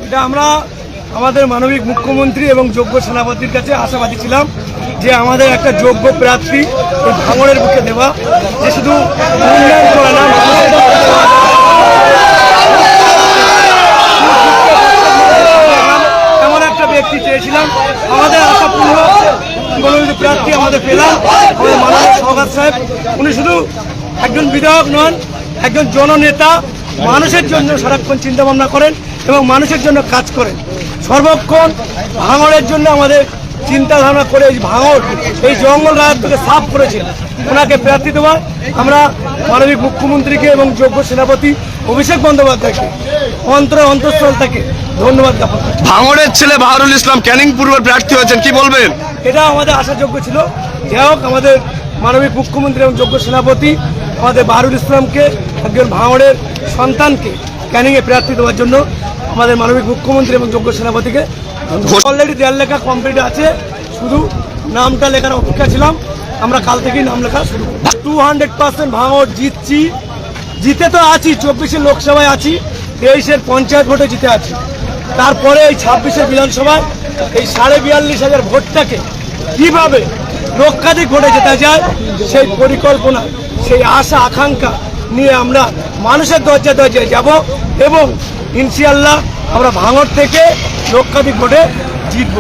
এটা আমরা আমাদের মাননীয় মুখ্যমন্ত্রী এবং যোগ্য সেনাপতির কাছে আশাবাদী ছিলাম যে আমাদের একটা যোগ্য প্রার্থী এই ভাঙড়ের বুকে দেওয়া, যে শুধু উন্নয়ন করে না, এমন একটা ব্যক্তি চেয়েছিলাম। আমাদের আশাপূর্ণ মনোনীত প্রার্থী আমাদের পেলাম, আমাদের মাননীয় সওগাত সাহেব। উনি শুধু একজন বিধায়ক নন, একজন জননেতা, মানুষের জন্য সারাক্ষণ চিন্তা ভাবনা করেন এবং মানুষের জন্য কাজ করেন। সর্বক্ষণ ভাঙড়ের জন্য আমাদের চিন্তা ধারণা করে এই ভাঙড়, এই জঙ্গল রাজ্য থেকে সাফ করেছেন। ওনাকে প্রার্থী দেওয়া আমরা মাননীয় মুখ্যমন্ত্রীকে এবং যোগ্য সেনাপতি অভিষেক বন্দ্যোপাধ্যায়কে অন্তঃস্থল থেকে ধন্যবাদ জ্ঞাপন করছি। ভাঙড়ের ছেলে বাহারুল ইসলাম ক্যানিং পূর্বের প্রার্থী হয়েছেন, কি বলবেন? এটা আমাদের আশাযোগ্য ছিল। যাই হোক, আমাদের মাননীয় মুখ্যমন্ত্রী এবং যোগ্য সেনাপতি আমাদের বাহারুল ইসলামকে, একজন ভাঙড়ের সন্তানকে ক্যানিংয়ে প্রার্থী দেওয়ার জন্য আমাদের মাননীয় মুখ্যমন্ত্রী এবং যোগ্য সেনাপতিকে অলরেডি দেয়াল লেখা কমপ্লিট আছে, শুধু নামটা লেখার অপেক্ষা ছিলাম। আমরা কাল থেকেই নাম লেখা শুরু করব। 200% ভাঙড় জিতছি, জিতে তো আছি, 24 লোকসভায় আছি, 23 পঞ্চায়েত ভোটে জিতে আছি। তারপরে এই 26 বিধানসভায় এই 42,500 ভোটটাকে কিভাবে লক্ষাধিক ভোটে জেতা যায়, সেই পরিকল্পনা, সেই আশা আকাঙ্ক্ষা নিয়ে আমরা মানুষের দরজায় দরজায় যাব এবং ইনশাআল্লাহ আমরা ভাঙড় থেকে লক্ষাধিক ভোটে জিতব।